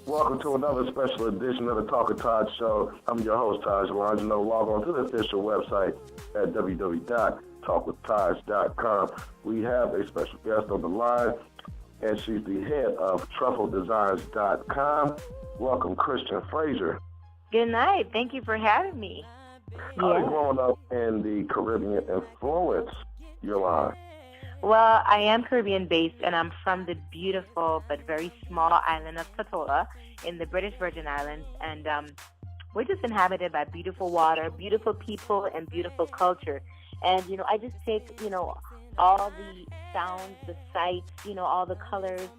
Welcome to another special edition of the Talk of Taj Show. I'm your host, Taj Longino. Log on to the official website at www.talkwithtaj.com. We have a special guest on the line, and she's the head of truffledesigns.com. Welcome, Kristin Frazer. Good night. Thank you for having me. How did growing up in the Caribbean influence your line? Well, I am Caribbean-based, and I'm from the beautiful but very small island of Tortola in the British Virgin Islands. And we're just inhabited by beautiful water, beautiful people, and beautiful culture. And, I just take, all the sounds, the sights, all the colors,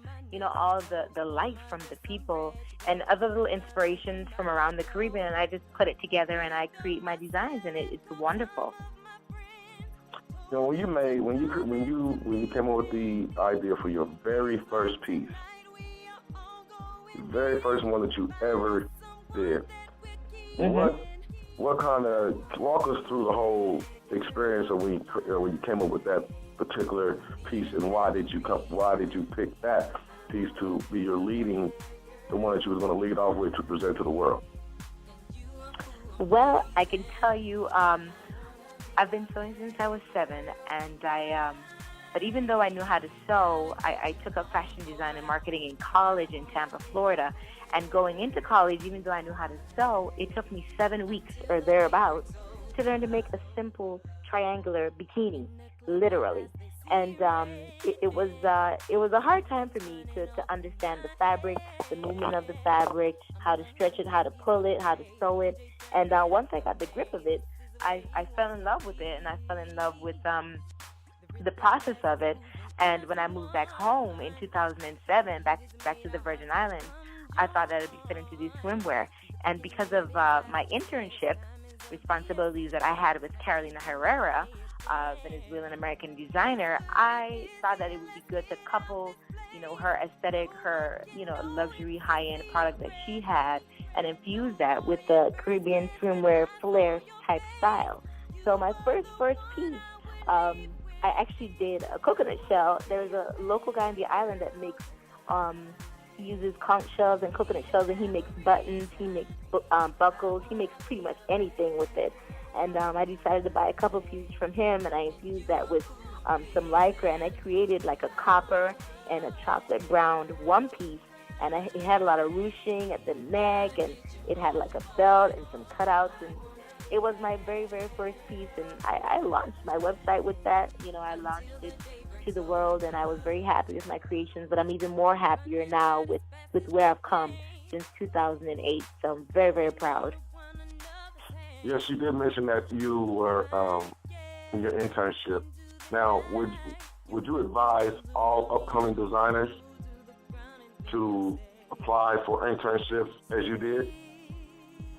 all the life from the people and other little inspirations from around the Caribbean. And I just put it together and I create my designs, and it's wonderful. When you came up with the idea for your very first piece, the very first one that you ever did, what kind of walk us through the whole experience of when you came up with that particular piece, and why did you pick that piece to be the one that you was going to lead off with to present to the world? Well, I can tell you, I've been sewing since I was 7, and but even though I knew how to sew, I took up fashion design and marketing in college in Tampa, Florida. And going into college, even though I knew how to sew, it took me 7 weeks or thereabouts to learn to make a simple triangular bikini, literally. And it was a hard time for me to understand the fabric, the movement of the fabric, how to stretch it, how to pull it, how to sew it. And once I got the grip of it, I fell in love with it, and I fell in love with the process of it. And when I moved back home in 2007, back to the Virgin Islands, I thought that it would be fitting to do swimwear. And because of my internship responsibilities that I had with Carolina Herrera, Venezuelan-American designer, I thought that it would be good to couple, her aesthetic, her, luxury high-end product that she had, and infuse that with the Caribbean swimwear flair type style. So my first piece, I actually did a coconut shell. There's a local guy on the island that makes, he uses conch shells and coconut shells, and he makes buttons, he makes buckles, he makes pretty much anything with it. And I decided to buy a couple pieces from him, and I infused that with some lycra, and I created like a copper and a chocolate brown one piece. And it had a lot of ruching at the neck, and it had like a belt and some cutouts. And it was my very, very first piece, and I launched my website with that. I launched it to the world, and I was very happy with my creations. But I'm even more happier now with where I've come since 2008. So I'm very, very proud. Yes, you did mention that you were in your internship. Now, would you advise all upcoming designers to apply for internships as you did?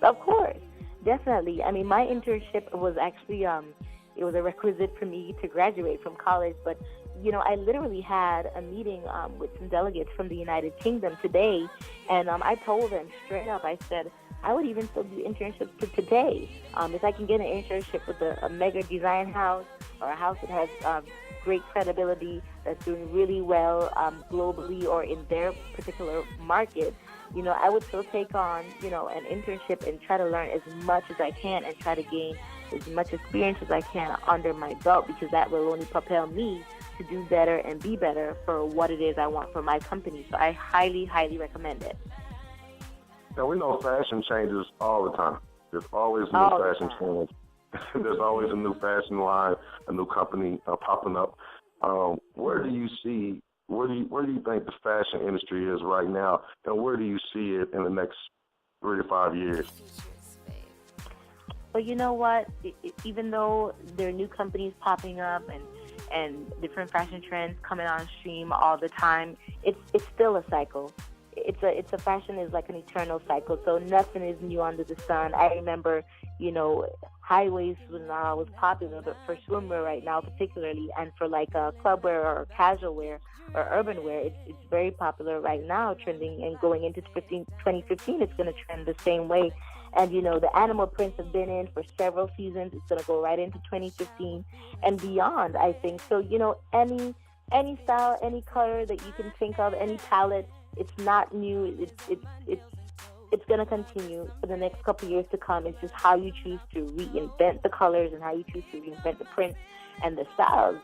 Of course, definitely. I mean, my internship was actually it was a requisite for me to graduate from college. But I literally had a meeting with some delegates from the United Kingdom today, and I told them straight up. I said, I would even still do internships today. If I can get an internship with a mega design house or a house that has great credibility, that's doing really well globally or in their particular market, I would still take on, an internship and try to learn as much as I can and try to gain as much experience as I can under my belt, because that will only propel me to do better and be better for what it is I want for my company. So I highly, highly recommend it. Now, we know fashion changes all the time. There's always new fashion changes. There's always a new fashion line, a new company popping up. Where do you think the fashion industry is right now, and where do you see it in the next 3 to 5 years? Well, you know what? Even though there are new companies popping up and different fashion trends coming on stream all the time, it's still a cycle. It's a fashion is like an eternal cycle, so nothing is new under the sun. I remember, high waist was not always popular, but for swimwear right now particularly, and for like club wear or casual wear or urban wear, it's very popular right now, trending, and going into 2015, it's going to trend the same way. And, the animal prints have been in for several seasons. It's going to go right into 2015 and beyond, I think. So, any style, any color that you can think of, any palette, It's not new. It's going to continue for the next couple of years to come. It's just how you choose to reinvent the colors and how you choose to reinvent the prints and the styles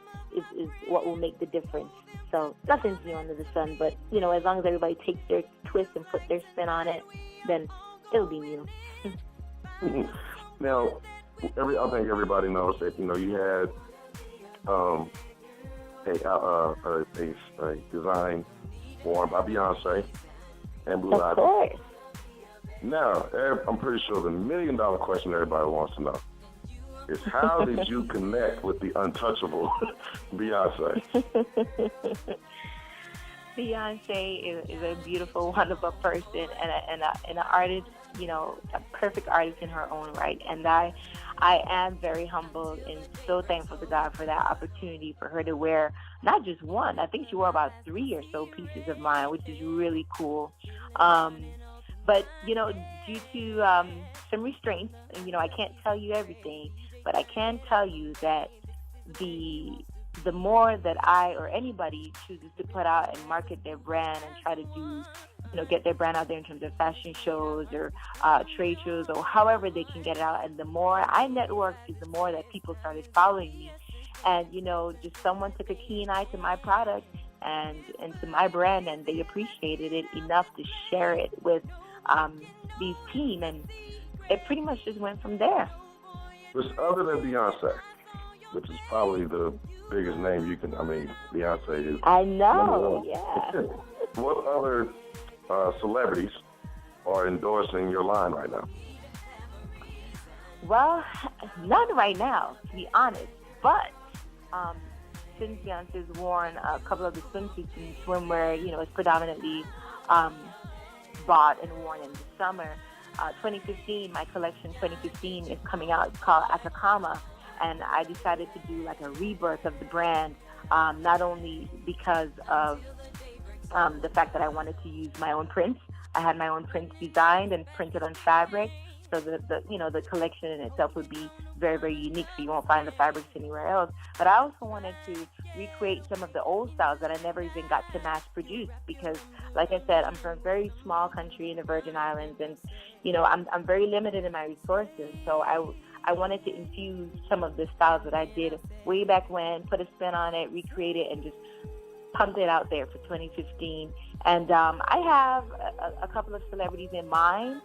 is what will make the difference. So nothing's new under the sun, but, you know, as long as everybody takes their twist and put their spin on it, then it'll be new. Now, I think everybody knows that, you know, you had a design worn by Beyonce and Blue Ivy. Of course. Now, I'm pretty sure the $1 million question everybody wants to know is how did you connect with the untouchable Beyonce? Beyonce is a beautiful, wonderful person and an artist, you know, a perfect artist in her own right. And I am very humbled and so thankful to God for that opportunity for her to wear not just one. I think she wore about 3 or so pieces of mine, which is really cool. But, you know, due to some restraints, and, you know, I can't tell you everything, but I can tell you that the more that I or anybody chooses to put out and market their brand and try to do, you know, get their brand out there in terms of fashion shows or trade shows or however they can get it out, and the more I networked, is the more that people started following me. And, you know, just someone took a keen eye to my product and to my brand, and they appreciated it enough to share it with these team, and it pretty much just went from there. But other than Beyonce, which is probably the biggest name you can, I mean, Beyonce is. I know, yeah. What other celebrities are endorsing your line right now? Well, none right now, to be honest. But since Beyonce's worn a couple of the swimsuits and swimwear, you know, it's predominantly bought and worn in the summer. 2015, my collection 2015 is coming out. It's called Atacama, and I decided to do like a rebirth of the brand, not only because of the fact that I wanted to use my own prints. I had my own prints designed and printed on fabric, so the collection in itself would be very, very unique, so you won't find the fabrics anywhere else. But I also wanted to recreate some of the old styles that I never even got to mass produce because, like I said, I'm from a very small country in the Virgin Islands, and, you know, I'm very limited in my resources. So I wanted to infuse some of the styles that I did way back when, put a spin on it, recreate it, and just pumped it out there for 2015. And I have a couple of celebrities in mind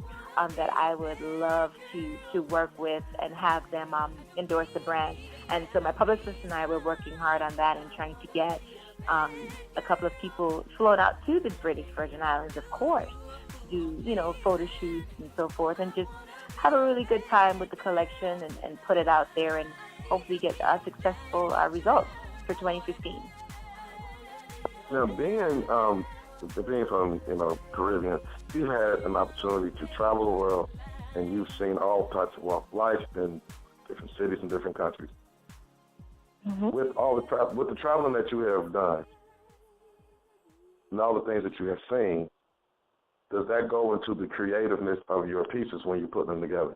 that I would love to work with and have them endorse the brand. And so my publicist and I were working hard on that and trying to get a couple of people flown out to the British Virgin Islands, of course, to do, you know, photo shoots and so forth, and just have a really good time with the collection and put it out there and hopefully get a successful results for 2015. Now, being from, you know, Caribbean, you've had an opportunity to travel the world, and you've seen all types of walk of life in different cities and different countries. Mm-hmm. With the traveling that you have done, and all the things that you have seen, does that go into the creativeness of your pieces when you put them together?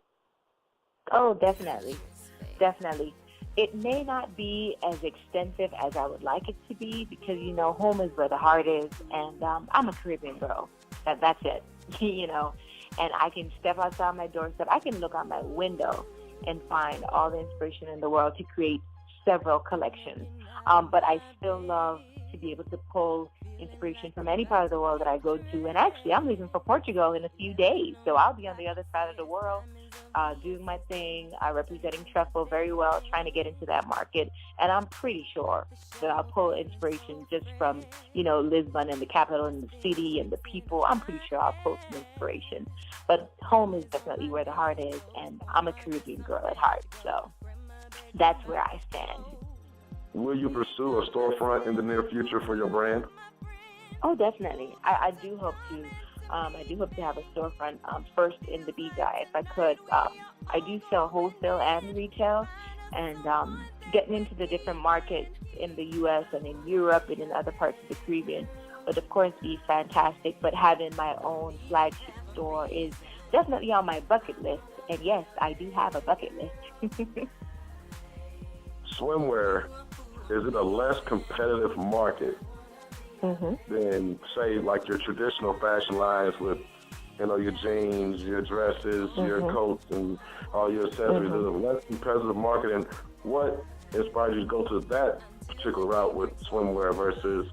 Oh, definitely. Definitely. It may not be as extensive as I would like it to be because, you know, home is where the heart is, and I'm a Caribbean girl. That's it, you know. And I can step outside my doorstep. I can look out my window and find all the inspiration in the world to create several collections. But I still love to be able to pull inspiration from any part of the world that I go to. And actually, I'm leaving for Portugal in a few days, so I'll be on the other side of the world doing my thing, representing truffle very well, trying to get into that market. And I'm pretty sure that I'll pull inspiration just from, you know, Lisbon and the capital and the city and the people. I'm pretty sure I'll pull some inspiration. But home is definitely where the heart is, and I'm a Caribbean girl at heart, so that's where I stand. Will you pursue a storefront in the near future for your brand? Oh, definitely. I do hope to. I do hope to have a storefront first in the BGI if I could. I do sell wholesale and retail, and getting into the different markets in the U.S. and in Europe and in other parts of the Caribbean would, of course, be fantastic. But having my own flagship store is definitely on my bucket list. And yes, I do have a bucket list. Swimwear, is it a less competitive market than, say, like your traditional fashion lines with, your jeans, your dresses, your coats, and all your accessories. There's a less competitive market. And what inspired you to go to that particular route with swimwear versus,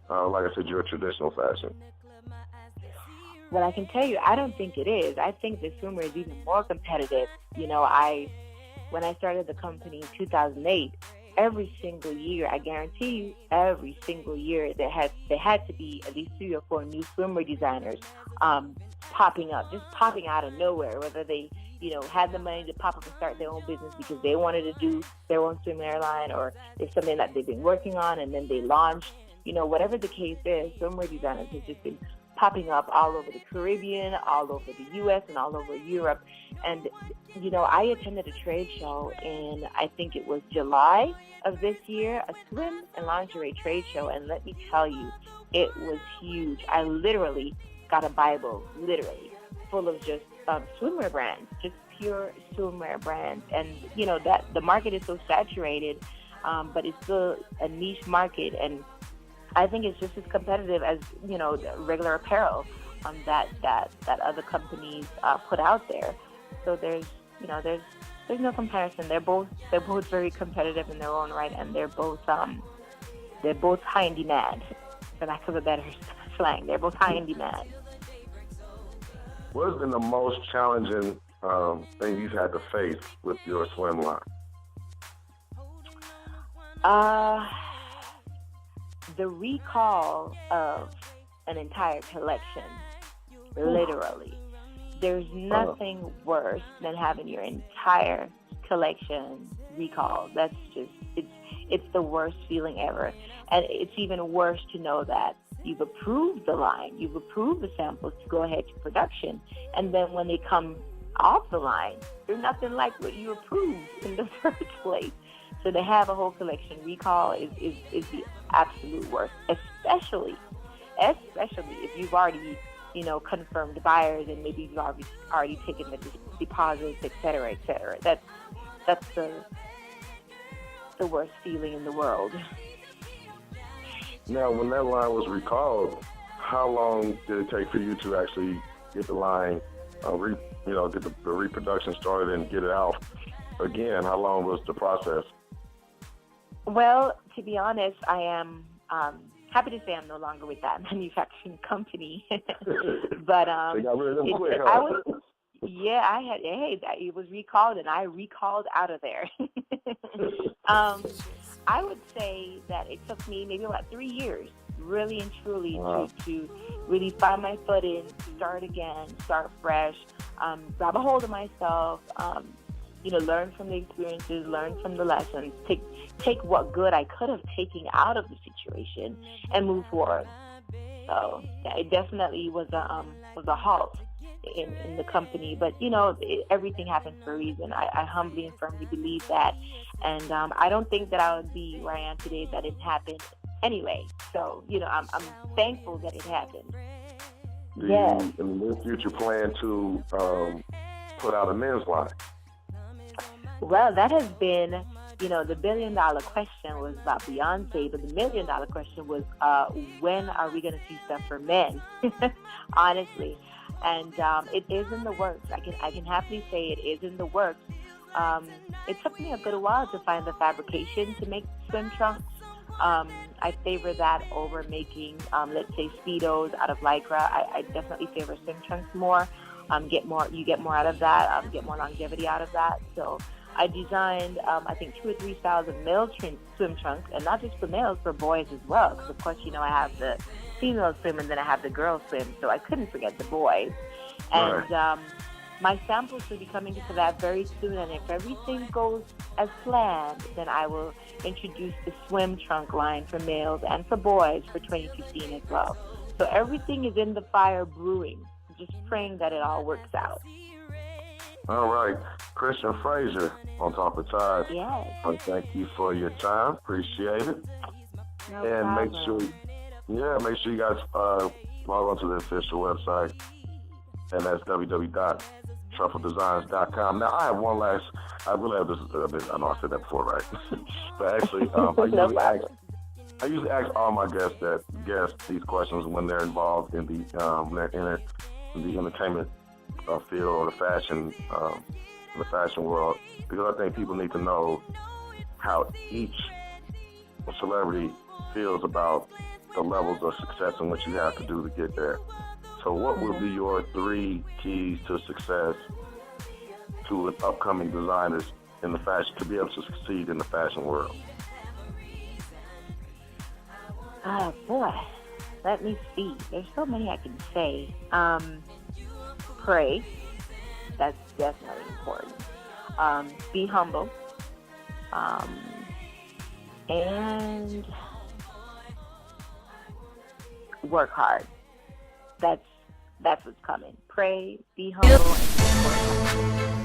like I said, your traditional fashion? Well, I can tell you, I don't think it is. I think the swimwear is even more competitive. When I started the company in 2008, every single year, I guarantee you, every single year, there had to be at least 3 or 4 new swimwear designers popping up, just popping out of nowhere, whether they, had the money to pop up and start their own business because they wanted to do their own swimwear line, or it's something that they've been working on and then they launched. Whatever the case is, swimwear designers have just been popping up all over the Caribbean, all over the U.S., and all over Europe. And, I attended a trade show in, I think it was July of this year, a swim and lingerie trade show. And let me tell you, it was huge. I literally got a Bible, full of just swimwear brands, just pure swimwear brands. And, that the market is so saturated, but it's still a niche market. And I think it's just as competitive as, regular apparel that other companies put out there. So there's no comparison. They're both very competitive in their own right, and they're both high in demand, for lack of a better slang. They're both high in demand. What has been the most challenging thing you've had to face with your swim line? The recall of an entire collection, literally. There's nothing worse than having your entire collection recalled. That's just, it's the worst feeling ever. And it's even worse to know that you've approved the line, you've approved the samples to go ahead to production, and then when they come off the line, they're nothing like what you approved in the first place. So to have a whole collection recall is the absolute worst, especially if you've already, confirmed buyers, and maybe you've already taken the deposits, et cetera, et cetera. That's the worst feeling in the world. Now, when that line was recalled, how long did it take for you to actually get the line, get the reproduction started and get it out again? How long was the process? Well, to be honest, I am happy to say I'm no longer with that manufacturing company. But they got rid of them quick, it was recalled, and I recalled out of there. I would say that it took me maybe about 3 years, really and truly, to really find my footing, start again, start fresh, grab a hold of myself, learn from the experiences, learn from the lessons, take what good I could have taken out of the situation and move forward. So yeah, it definitely was a halt in the company, but everything happens for a reason. I humbly and firmly believe that, and I don't think that I would be where I am today if that didn't happen anyway. So I'm thankful that it happened. Do you, in the future, plan to put out a men's line? Well, that has been, the $1 billion question was about Beyonce, but the $1 million question was, when are we going to see stuff for men? Honestly. And it is in the works. I can happily say it is in the works. It took me a good while to find the fabrication to make swim trunks. I favor that over making, let's say, Speedos out of Lycra. I definitely favor swim trunks more. You get more out of that, get more longevity out of that. So I designed, I think, 2 or 3 styles of male swim trunks, and not just for males, for boys as well. Because, of course, I have the female swim and then I have the girl swim, so I couldn't forget the boys. And my samples will be coming to that very soon, and if everything goes as planned, then I will introduce the swim trunk line for males and for boys for 2015 as well. So everything is in the fire brewing. Just praying that it all works out. All right. Kristin Frazer on Top of Tide. Yes. Thank you for your time. Appreciate it. No and problem. make sure you guys log on to the official website, and that's www.truffledesigns.com. Now, I have one last, I really have this, I know I said that before, right? But actually, I usually ask all my guests these questions when they're involved in the entertainment field or the fashion world, because I think people need to know how each celebrity feels about the levels of success and what you have to do to get there. So what will be your 3 keys to success to an upcoming designers in the fashion, to be able to succeed in the fashion world? Oh, boy. Let me see. There's so many I can say. Pray. That's definitely important. Be humble. And work hard. That's what's coming. Pray, be humble, and work hard.